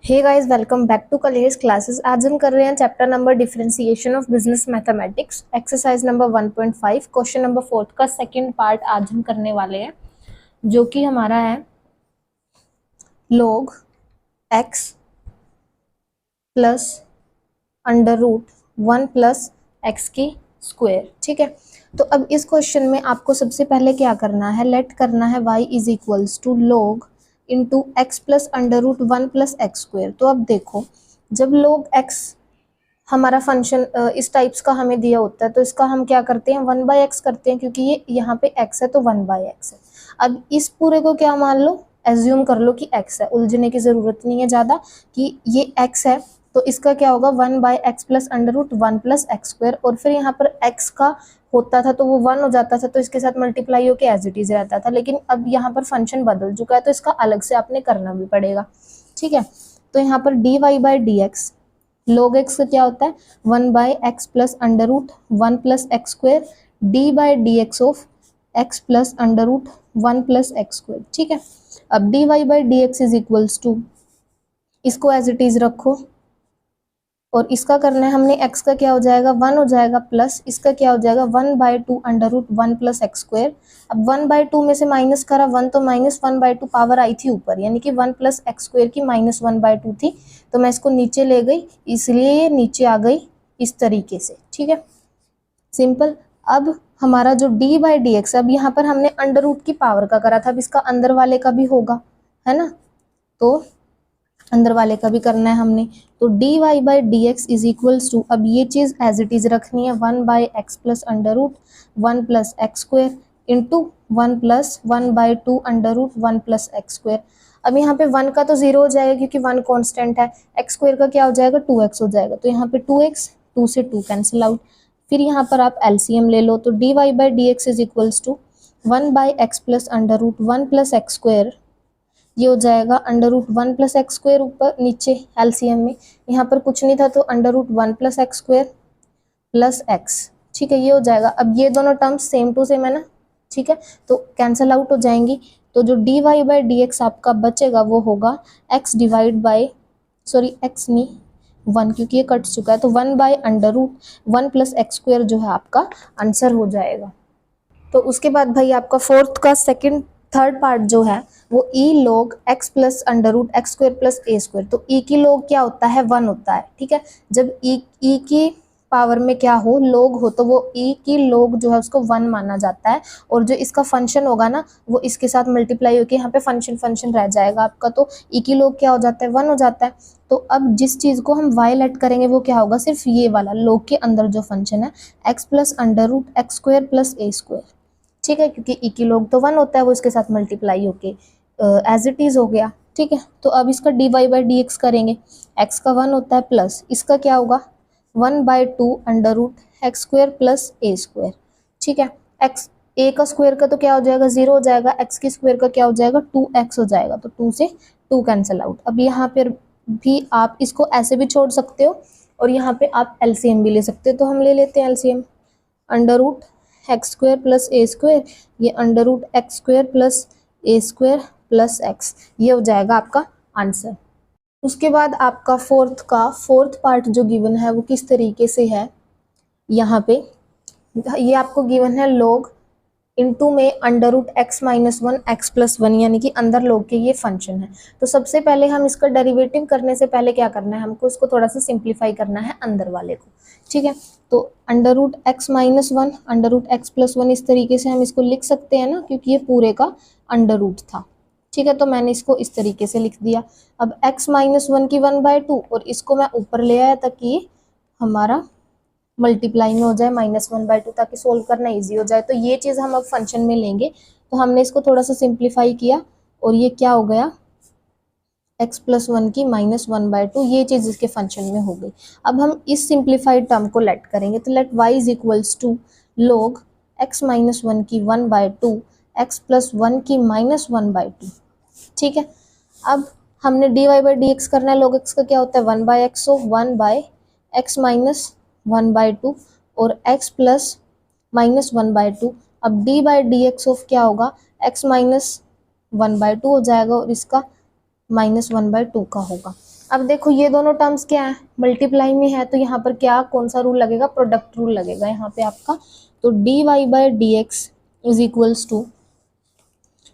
Hey guys, welcome back to college classes. आज हम कर रहे हैं chapter number differentiation of business mathematics, exercise number 1.5, question number 4 का सेकंड पार्ट आज हम करने वाले हैं, जो कि हमारा है log x plus under root 1 plus x की स्क्वायर। ठीक है, तो अब इस क्वेश्चन में आपको सबसे पहले क्या करना है, लेट करना है y is equals to log into x plus under root 1 plus x square. तो अब देखो, जब log x हमारा फंक्शन इस टाइप्स का हमें दिया होता है तो इसका हम क्या करते हैं, 1/x करते हैं, क्योंकि ये यहाँ पे x है तो 1/x है। अब इस पूरे को क्या मान लो, एज्यूम कर लो कि x है, उलझने की जरूरत नहीं है ज़्यादा कि ये x है, तो इसका क्या होगा 1/x plus under root 1 plus x square, और फिर यहाँ पर x का होता था तो वो 1 हो जाता था, तो इसके साथ मल्टीप्लाई होकर एज इट इज रहता था। लेकिन अब यहाँ पर फंक्शन बदल चुका है तो इसका अलग से आपने करना भी पड़ेगा। ठीक है, तो यहाँ पर dy/dx log x का क्या होता है 1/x plus under root 1 plus x square d/dx of x plus under root 1 plus x square. ठीक है, अब dy/dx इज इक्वल्स टू, इसको एज इट इज रखो और इसका करना है हमने, x का क्या हो जाएगा 1 हो जाएगा, प्लस इसका क्या हो जाएगा 1/2 under root 1 plus x square. अब 1/2 में से माइनस करा 1 तो माइनस 1/2 पावर आई थी ऊपर, यानी कि 1 प्लस एक्स स्क्वायर की माइनस 1/2 थी, तो मैं इसको नीचे ले गई, इसलिए ये नीचे आ गई इस तरीके से। ठीक है, सिंपल। अब हमारा जो d/dx, अब यहाँ पर हमने अंडर रूट की पावर का करा था, अब इसका अंदर वाले का भी होगा, है ना, तो अंदर वाले का भी करना है हमने, तो dy/dx इज इक्वल्स टू, अब ये चीज एज इट इज रखनी है 1/x plus under root 1 plus x square into 1 plus 1/2 under root 1 plus x square. अब यहाँ पे 1 का तो 0 हो जाएगा क्योंकि 1 कांस्टेंट है, एक्स स्क्वायर का क्या हो जाएगा 2x हो जाएगा, तो यहाँ पे 2x 2 से 2 कैंसिल आउट। फिर यहाँ पर आप एलसीएम ले लो, तो dy/dx is equals to 1/x plus under root 1 plus x square, ये हो जाएगा under root 1 plus x square, ऊपर नीचे एलसीएम में, यहाँ पर कुछ नहीं था तो under root 1 plus x square plus x. ठीक है, ये हो जाएगा। अब ये दोनों टर्म्स सेम टू सेम है ना, ठीक है, तो कैंसिल आउट हो जाएंगी, तो जो dy/dx आपका बचेगा वो होगा x divide by, sorry x नहीं 1, क्योंकि ये कट चुका है, तो 1/√1 प्लस एक्स स्क्वायर जो है आपका आंसर हो जाएगा। तो उसके बाद भाई आपका फोर्थ का थर्ड पार्ट जो है वो e log x plus under root x square plus a square. तो e की log क्या होता है 1 होता है। ठीक है, जब e की पावर में क्या हो log हो तो वो e की log जो है उसको 1 माना जाता है, और जो इसका फंक्शन होगा ना वो इसके साथ मल्टीप्लाई होकर यहाँ पे फंक्शन रह जाएगा आपका, तो e की log क्या हो जाता है 1 हो जाता है। तो अब जिस चीज को हम y लेट करेंगे वो क्या होगा, सिर्फ ये वाला log के अंदर जो फंक्शन है x plus under root x square plus a square. ठीक है, क्योंकि e की log तो 1 होता है, वो इसके साथ मल्टीप्लाई होके एज इट इज हो गया। ठीक है, तो अब इसका dy/dx करेंगे, x का 1 होता है, प्लस इसका क्या होगा 1/2 under root x square plus a square. ठीक है, x a का स्क्वायर का तो क्या हो जाएगा 0 हो जाएगा, x की स्क्वायर का क्या हो जाएगा 2x हो जाएगा, तो 2 से 2 कैंसिल आउट। अब यहाँ पर भी आप इसको ऐसे भी छोड़ सकते हो और यहाँ पे आप एलसीएम भी ले सकते हो, तो हम ले लेते हैं LCM, under root x square plus a square, ये under root x square plus a square plus x, ये हो जाएगा आपका आंसर। उसके बाद आपका फोर्थ पार्ट जो गिवन है वो किस तरीके से है, यहाँ पे ये आपको गिवन है log इनटू में under root x minus 1 x plus 1, यानी कि अंदर log के ये फंक्शन है। तो सबसे पहले हम इसका डेरिवेटिव करने से पहले क्या करना है, हमको इसको थोड़ा सा सिंप्लीफाई करना है अंदर वाले को। ठीक है, तो under root x minus 1 under root x plus 1, इस तरीके से हम इसको लिख सकते हैं ना, क्योंकि ये पूरे का अंडर रूट था। ठीक है, तो मैंने इसको इस तरीके से लिख दिया। अब x माइनस 1 की 1/2 और इसको मैं ऊपर ले आया ताकि हमारा मल्टीप्लाई में हो जाए -1/2, ताकि सोल्व करना इजी हो जाए। तो ये चीज़ हम अब फंक्शन में लेंगे, तो हमने इसको थोड़ा सा सिंप्लीफाई किया और ये क्या हो गया x प्लस 1 की -1/2, ये चीज़ इसके फंक्शन में हो गई। अब हम इस सिंप्लीफाइड टर्म को लेट करेंगे, तो let y is equals to log x minus 1 की 1/2 x प्लस 1 की -1/2। ठीक है, अब हमने dy/dx करना है, log x का क्या होता है 1/x, सो 1/x माइनस 1/2 और x प्लस -1/2। अब d/dx ऑफ क्या होगा x माइनस 1/2 हो जाएगा और इसका -1/2 का होगा। अब देखो ये दोनों टर्म्स क्या है, मल्टीप्लाई में है, तो यहाँ पर क्या कौन सा रूल लगेगा, प्रोडक्ट रूल लगेगा यहाँ पे आपका। तो dy by d x is equals to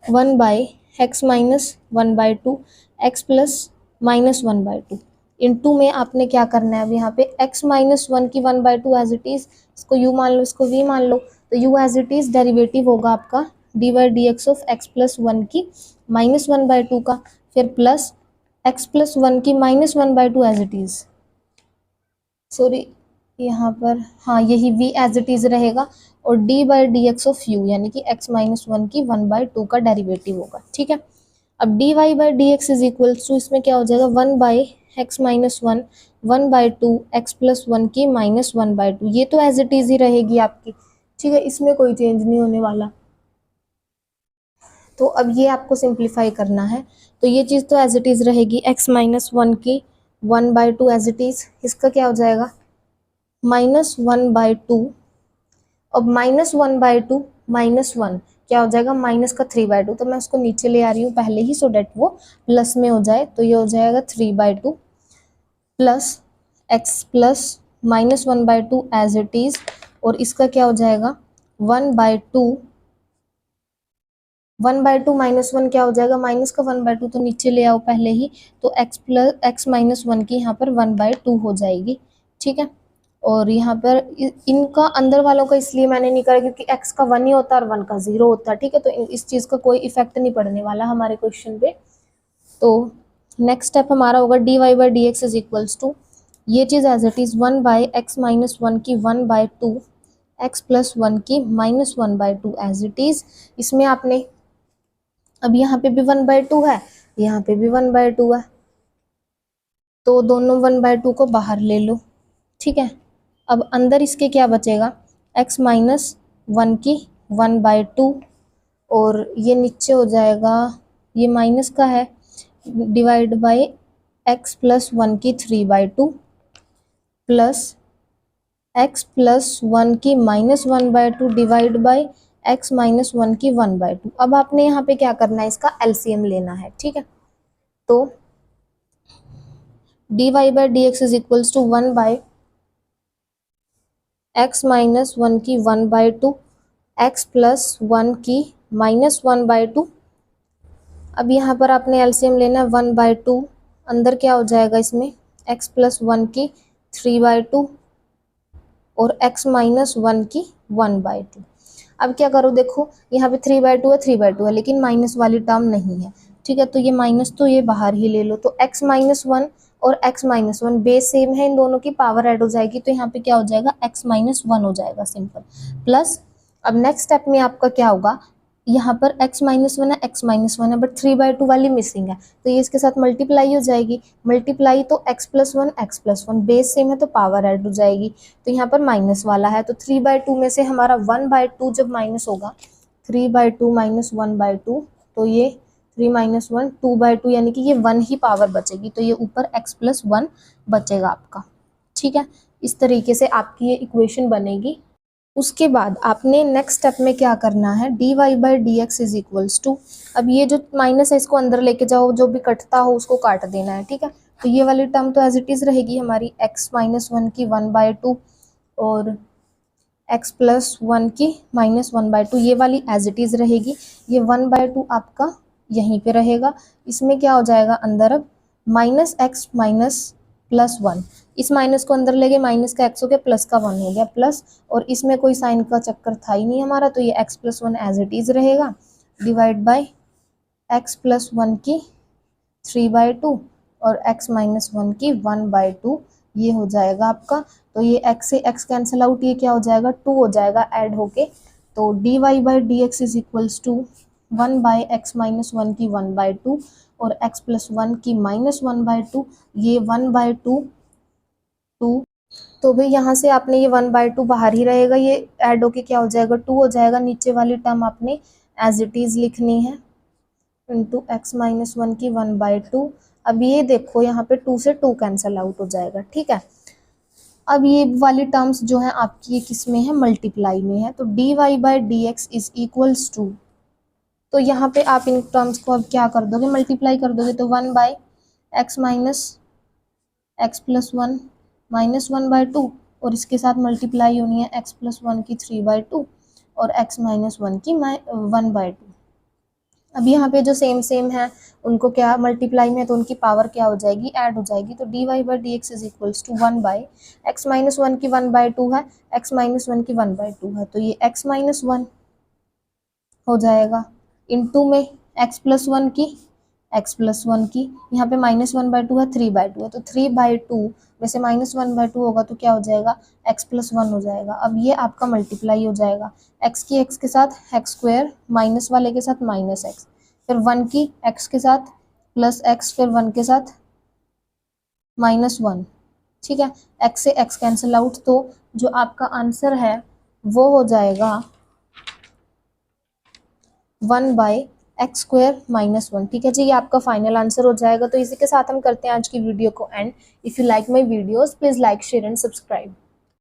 1/x minus 1/2 x plus -1/2 into में आपने क्या करना है अब यहाँ पे x माइनस 1 की 1/2 एज इट इज, इसको u मान लो, इसको v मान लो, तो u as it is derivative होगा आपका dy/dx ऑफ x प्लस 1 की -1/2 का, फिर प्लस x प्लस 1 की -1/2 एज इट इज, सॉरी यहाँ पर हाँ यही v एज इट इज रहेगा, और d/dx ऑफ u यानी कि x माइनस 1 की 1/2 का डेरिवेटिव होगा, ठीक है। अब dy/dx इज इक्वल्स टू, इसमें क्या हो जाएगा 1/x माइनस 1 1/2 x प्लस 1 की -1/2, ये तो एज इट इज ही रहेगी आपकी, ठीक है, इसमें कोई चेंज नहीं होने वाला। तो अब ये आपको सिंप्लीफाई करना है, तो ये चीज़ तो एज इट इज रहेगी, x माइनस 1 की 1/2 एज इट इज, इसका क्या हो जाएगा -1/2, अब -1/2 -1 क्या हो जाएगा माइनस का 3/2, तो मैं उसको नीचे ले आ रही हूँ पहले ही, सो डेट वो प्लस में हो जाए, तो ये हो जाएगा 3/2 plus x plus -1/2 as it is, और इसका क्या हो जाएगा 1/2, 1/2 -1 क्या हो जाएगा, माइनस का 1/2 तो नीचे ले आओ पहले ही, तो x माइनस 1 की यहाँ पर 1/2 हो जाएगी, ठीक है। और यहाँ पर इनका अंदर वालों का इसलिए मैंने नहीं करा क्योंकि x का 1 ही होता है और 1 का 0 होता है, ठीक है, तो इस चीज़ का कोई इफेक्ट नहीं पड़ने वाला हमारे क्वेश्चन पे। तो नेक्स्ट स्टेप हमारा होगा dy/dx इज इक्वल्स टू, ये चीज़ as it is 1/x minus 1 की 1/2 x प्लस 1 की -1/2 एज इट इज़, इसमें आपने अब यहाँ पे भी 1/2 है, यहाँ पे भी 1/2 है, तो दोनों 1/2 को बाहर ले लो, ठीक है। अब अंदर इसके क्या बचेगा x माइनस 1 की 1/2, और ये नीचे हो जाएगा, ये माइनस का है, डिवाइड बाई x प्लस 1 की 3/2 प्लस x प्लस 1 की -1/2 डिवाइड बाई x माइनस 1 की 1/2। अब आपने यहाँ पे क्या करना है, इसका एलसीएम लेना है, ठीक है। तो dy/dx is equals to 1/x minus 1 की 1/2 x प्लस 1 की -1/2। अब यहाँ पर आपने एलसीएम लेना है 1/2, अंदर क्या हो जाएगा इसमें x प्लस 1 की 3/2 और x माइनस 1 की 1/2। अब क्या करो, देखो यहाँ पे 3/2 है, 3/2 है, लेकिन माइनस वाली टर्म नहीं है, ठीक है, तो ये माइनस तो ये बाहर ही ले लो, तो x माइनस 1 और x माइनस 1 बेस सेम है, इन दोनों की पावर ऐड हो जाएगी, तो यहाँ पे क्या हो जाएगा x माइनस 1 हो जाएगा सिंपल, प्लस अब नेक्स्ट स्टेप में आपका क्या होगा, यहाँ पर x माइनस 1 है, x माइनस 1 है, बट 3/2 वाली मिसिंग है, तो ये इसके साथ मल्टीप्लाई हो जाएगी, मल्टीप्लाई तो x प्लस 1 बेस सेम है तो पावर ऐड हो जाएगी, तो यहाँ पर माइनस वाला है, तो 3/2 में से हमारा 1/2 जब माइनस होगा, 3/2 माइनस 1/2, तो ये 3 माइनस 1 2/2, यानी कि ये 1 ही पावर बचेगी, तो ये ऊपर x प्लस 1 बचेगा आपका, ठीक है। इस तरीके से आपकी ये इक्वेशन बनेगी। उसके बाद आपने नेक्स्ट स्टेप में क्या करना है, dy/dx इज इक्वल्स टू, अब ये जो माइनस है इसको अंदर लेके जाओ, जो भी कटता हो उसको काट देना है, ठीक है। तो ये वाली टर्म तो एज इट इज रहेगी हमारी x माइनस 1 की 1/2 और x प्लस 1 की -1/2, ये वाली एज इट इज रहेगी, ये 1/2 आपका यहीं पे रहेगा, इसमें क्या हो जाएगा अंदर अब -x माइनस प्लस 1, इस माइनस को अंदर ले गए, माइनस का x हो गया, प्लस का 1 हो गया प्लस, और इसमें कोई साइन का चक्कर था ही नहीं हमारा, तो ये x plus 1 as it is रहेगा, डिवाइड बाय x प्लस 1 की 3/2 और x माइनस 1 की 1/2, ये हो जाएगा आपका, तो ये x से x कैंसिल आउट, ये क्या हो जाएगा 2 हो जाएगा ऐड होके, तो dy/dx is equals to 1/x minus 1 की 1/2 और x प्लस 1 की -1/2, ये 1/2 2, तो भाई यहाँ से आपने ये 1/2 बाहर ही रहेगा, ये ऐड होके क्या हो जाएगा 2 हो जाएगा, नीचे वाली टर्म आपने एज इट इज लिखनी है इंटू x माइनस 1 की 1/2। अब ये देखो यहाँ पे 2 से 2 कैंसिल आउट हो जाएगा, ठीक है। अब ये वाली टर्म्स जो है आपकी ये किस में है, मल्टीप्लाई में है, तो dy/dx इज इक्वल्स टू, तो यहाँ पे आप इन टर्म्स को अब क्या कर दोगे, मल्टीप्लाई कर दोगे, तो 1/x minus x plus one minus one by two, और इसके साथ मल्टीप्लाई होनी है एक्स प्लस वन की 3/2 और एक्स माइनस वन की 1/2। अब यहाँ पे जो सेम सेम है उनको क्या मल्टीप्लाई में, तो उनकी पावर क्या हो जाएगी, ऐड हो जाएगी। तो dy by d x is equals to 1 by x minus one की 1/2 है, एक्स माइनस वन की 1/2 है, तो ये एक्स माइनस वन हो जाएगा इनटू में एक्स प्लस वन की, एक्स प्लस वन की, यहाँ पे -1/2 है, 3/2 है, तो 3/2 में से -1/2 होगा तो क्या हो जाएगा, x प्लस वन हो जाएगा। अब ये आपका मल्टीप्लाई हो जाएगा, x की x के साथ एक्स स्क्वायर, माइनस वाले के साथ माइनस एक्स, फिर 1 की x के साथ प्लस एक्स, फिर 1 के साथ -1। ठीक है, x से x कैंसिल आउट, तो जो आपका आंसर है वो हो जाएगा 1 by x square minus one. ठीक है जी, ये आपका फाइनल आंसर हो जाएगा। तो इसी के साथ हम करते हैं आज की वीडियो को and. If you like my videos please like share and subscribe.